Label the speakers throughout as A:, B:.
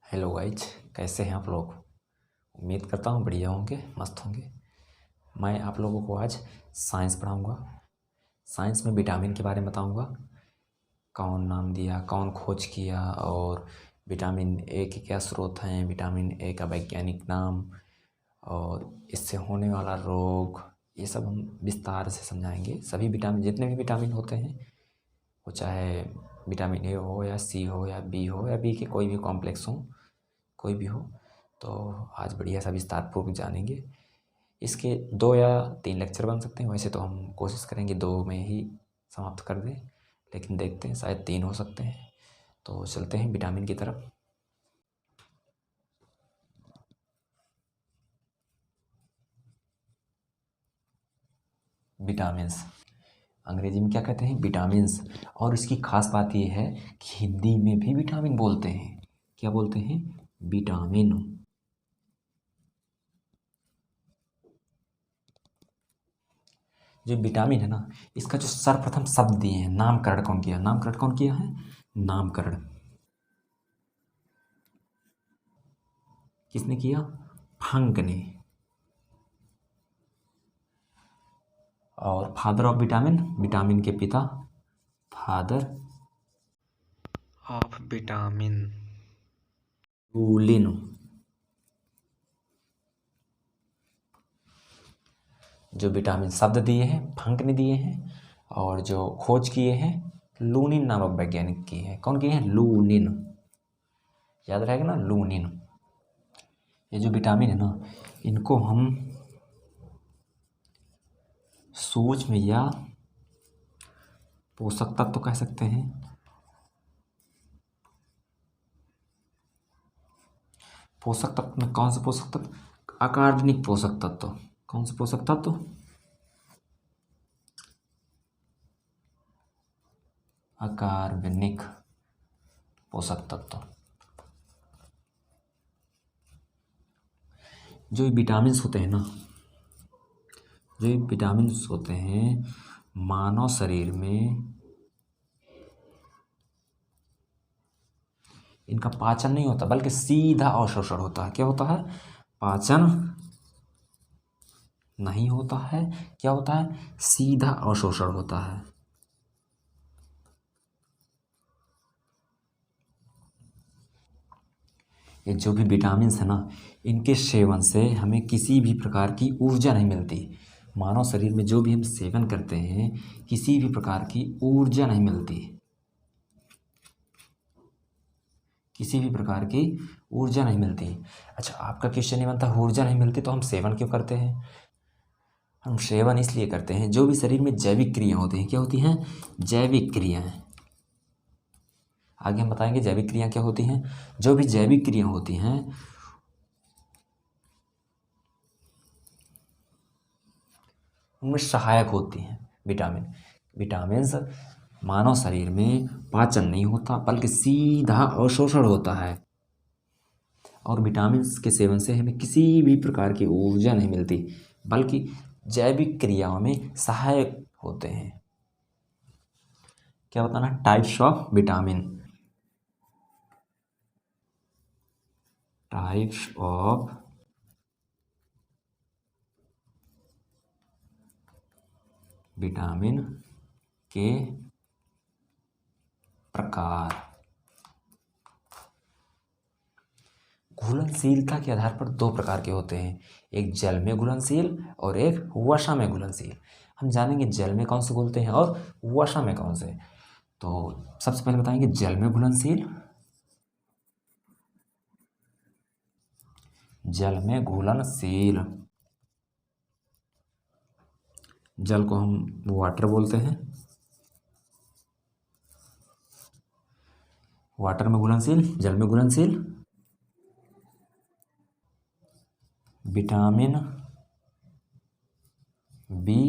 A: Hello guys, कैसे हैं आप लोग। उम्मीद करता हूँ बढ़िया होंगे, मस्त होंगे। मैं आप लोगों को आज साइंस पढ़ाऊँगा। साइंस में विटामिन के बारे में बताऊँगा, कौन नाम दिया, कौन खोज किया, और विटामिन ए के क्या स्रोत हैं, विटामिन ए का वैज्ञानिक नाम और इससे होने वाला रोग, ये सब हम विस्तार से समझाएंगे। सभी विटामिन, जितने भी विटामिन होते हैं, वो चाहे विटामिन ए हो या सी हो या बी हो या बी के कोई भी कॉम्प्लेक्स हो, कोई भी हो, तो आज बढ़िया सा विस्तारपूर्वक जानेंगे। इसके 2 या 3 लेक्चर बन सकते हैं। वैसे तो हम कोशिश करेंगे 2 में ही समाप्त कर दें, लेकिन देखते हैं, शायद 3 हो सकते हैं। तो चलते हैं विटामिन की तरफ। विटामिन्स अंग्रेजी में क्या कहते हैं? विटामिन्स। और इसकी खास बात यह है कि हिंदी में भी विटामिन बोलते हैं। क्या बोलते हैं? विटामिन। जो विटामिन है ना, इसका जो सर्वप्रथम शब्द दिए हैं, नामकरण कौन किया? नामकरण कौन किया है? नामकरण किसने किया? फंक ने। और फादर ऑफ विटामिन, विटामिन के पिता, फादर
B: ऑफ विटामिन
A: लुलिन। जो विटामिन शब्द दिए हैं, फंक ने दिए हैं, और जो खोज किए हैं, लूनिन नामक वैज्ञानिक किए हैं। कौन किए हैं? लूनिन। याद रहेगा ना, लूनिन। ये जो विटामिन है ना, इनको हम सूक्ष्म या पोषक तत्व तो कह सकते हैं। पोषक तत्व में कौन से पोषक तत्व? अकार्बनिक पोषक तत्व। कौन से पोषक तत्व? अकार्बनिक पोषक तत्व। जो विटामिन्स होते हैं ना, जो विटामिन्स होते हैं, मानव शरीर में इनका पाचन नहीं होता, बल्कि सीधा अवशोषण होता है। क्या होता है? पाचन नहीं होता है, क्या होता है? सीधा अवशोषण होता है। ये जो भी विटामिन है ना, इनके सेवन से हमें किसी भी प्रकार की ऊर्जा नहीं मिलती। मानव शरीर में जो भी हम सेवन करते हैं, किसी भी प्रकार की ऊर्जा नहीं मिलती। किसी भी प्रकार की ऊर्जा नहीं मिलती। अच्छा, आपका क्वेश्चन ये बनता है, ऊर्जा नहीं मिलती तो हम सेवन क्यों करते हैं? हम सेवन इसलिए करते हैं, जो भी शरीर में जैविक क्रिया होती हैं, क्या होती हैं? जैविक क्रियाएं। आगे हम बताएंगे जैविक क्रिया क्या होती हैं। जो भी जैविक क्रिया होती हैं, उनमें सहायक होती हैं विटामिन। विटामिन्स मानव शरीर में पाचन नहीं होता, बल्कि सीधा अवशोषण होता है। और विटामिन्स के सेवन से हमें किसी भी प्रकार की ऊर्जा नहीं मिलती, बल्कि जैविक क्रियाओं में सहायक होते हैं। क्या बताना? Types of vitamin. Types of vitamin के प्रकार। घुलनशीलता के आधार पर 2 प्रकार के होते हैं, एक जल में घुलनशील और एक वसा में घुलनशील। हम जानेंगे जल में कौन से घुलते हैं और वसा में कौन से। तो सबसे पहले बताएंगे जल में घुलनशील। जल में घुलनशील, जल को हम वाटर बोलते हैं। वाटर में घुलनशील, जल में घुलनशील विटामिन बी,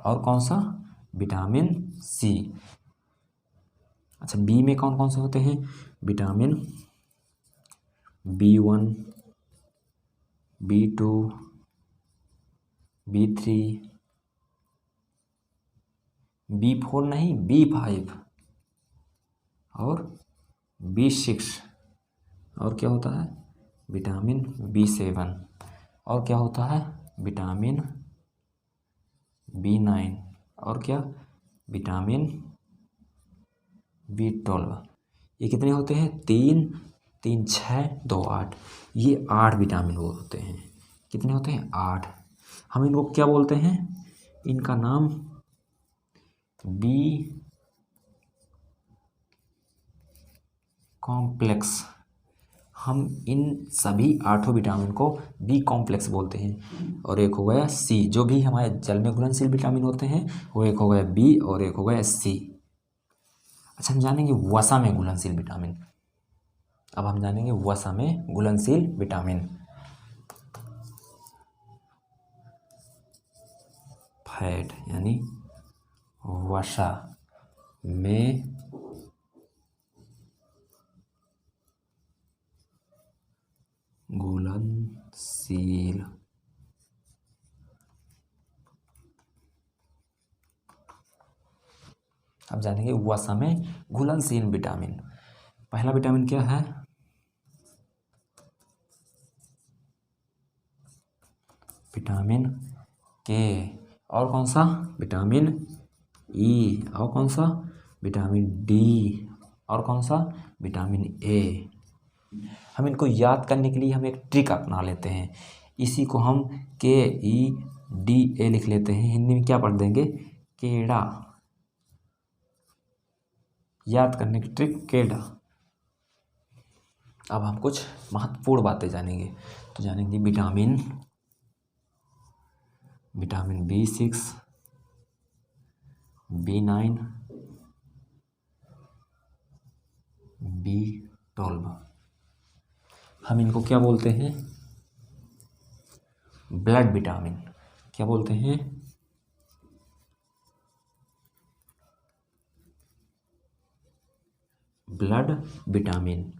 A: और कौन सा? Vitamin C. अच्छा, बी में कौन कौन से होते हैं? Vitamin B1, B2, B3, B4 नहीं, B5 और B6 और क्या होता है विटामिन B7, और क्या होता है विटामिन B9, और क्या विटामिन B12। ये कितने होते हैं 3, 3, 6, 2, 8। ये 8 विटामिन वो होते हैं। कितने होते हैं 8। हम इनको क्या बोलते हैं, इनका नाम बी कॉम्प्लेक्स। हम इन सभी 8 विटामिन को बी कॉम्प्लेक्स बोलते हैं। और एक हो गया सी, जो भी हमारे जल में घुलनशील विटामिन होते हैं वो एक हो गया बी और एक हो गया सी। अच्छा, हम जानेंगे वसा में घुलनशील विटामिन। अब हम जानेंगे वसा में घुलनशील विटामिन। फैट यानी वसा में घुलनशील अब जानेंगे वसा में घुलनशील विटामिन। पहला विटामिन क्या है विटामिन के, और कौन सा विटामिन ई, और कौन सा विटामिन डी, और कौन सा विटामिन ए। हम इनको याद करने के लिए हम एक ट्रिक अपना लेते हैं। इसी को हम KEDA लिख लेते हैं। हिंदी में क्या पढ़ देंगे केड़ा। याद करने की ट्रिक केड़ा। अब हम कुछ महत्वपूर्ण बातें जानेंगे। तो जानेंगे विटामिन B6, B9, B12। हम इनको क्या बोलते हैं ब्लड विटामिन। क्या बोलते हैं ब्लड विटामिन।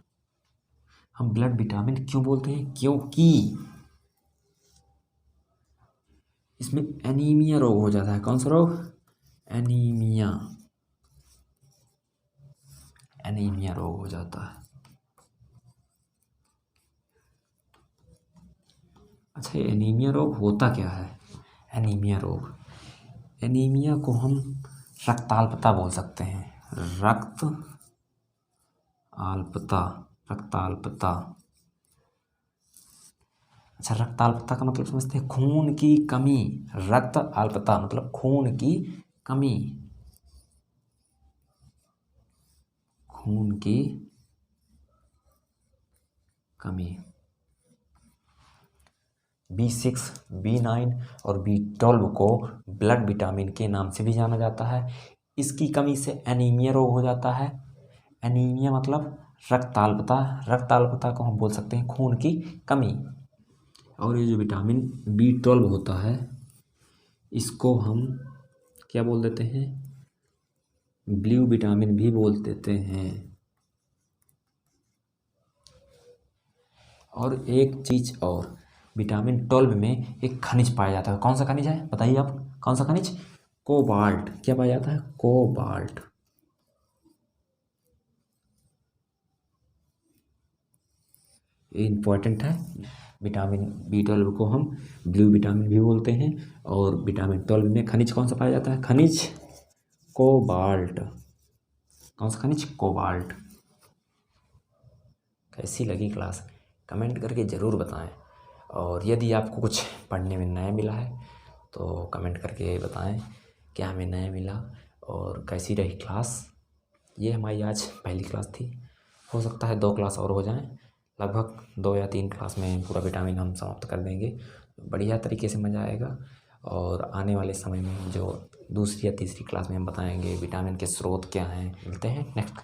A: हम ब्लड विटामिन क्यों बोलते हैं, क्योंकि इसमें एनीमिया रोग हो जाता है। कौन सा रोग एनीमिया रोग हो जाता है। अच्छा, एनीमिया रोग होता क्या है। एनीमिया को हम रक्ताल्पता बोल सकते हैं। रक्त अल्पता। अच्छा, रक्त अल्पता का मतलब समझते हैं खून की कमी। रक्त अल्पता मतलब खून की कमी। B6, B9 और B12 को ब्लड विटामिन के नाम से भी जाना जाता है। इसकी कमी से एनीमिया रोग हो जाता है। एनीमिया मतलब रक्ताल्पता को हम बोल सकते हैं खून की कमी। और ये जो विटामिन B12 होता है इसको हम क्या बोल देते हैं ब्लू विटामिन भी बोल देते हैं। और एक चीज और, विटामिन 12 में एक खनिज पाया जाता है। कौन सा खनिज है बताइए आप, कौन सा खनिज कोबाल्ट। क्या पाया जाता है कोबाल्ट। ये इंपॉर्टेंट है। विटामिन B12 को हम ब्लू विटामिन भी बोलते हैं। और विटामिन 12 में खनिज कौन सा पाया जाता है, खनिज कोबाल्ट। कौन सा खनिज कोबाल्ट। कैसी लगी क्लास कमेंट करके ज़रूर बताएं। और यदि आपको कुछ पढ़ने में नया मिला है तो कमेंट करके बताएं क्या हमें नया मिला और कैसी रही क्लास। ये हमारी आज पहली क्लास थी। हो सकता है 2 क्लास और हो जाएं। लगभग 2 या 3 क्लास में पूरा विटामिन हम समाप्त कर देंगे। बढ़िया तरीके से मज़ा आएगा। और आने वाले समय में जो दूसरी या तीसरी क्लास में हम बताएंगे विटामिन के स्रोत क्या हैं। मिलते हैं नेक्स्ट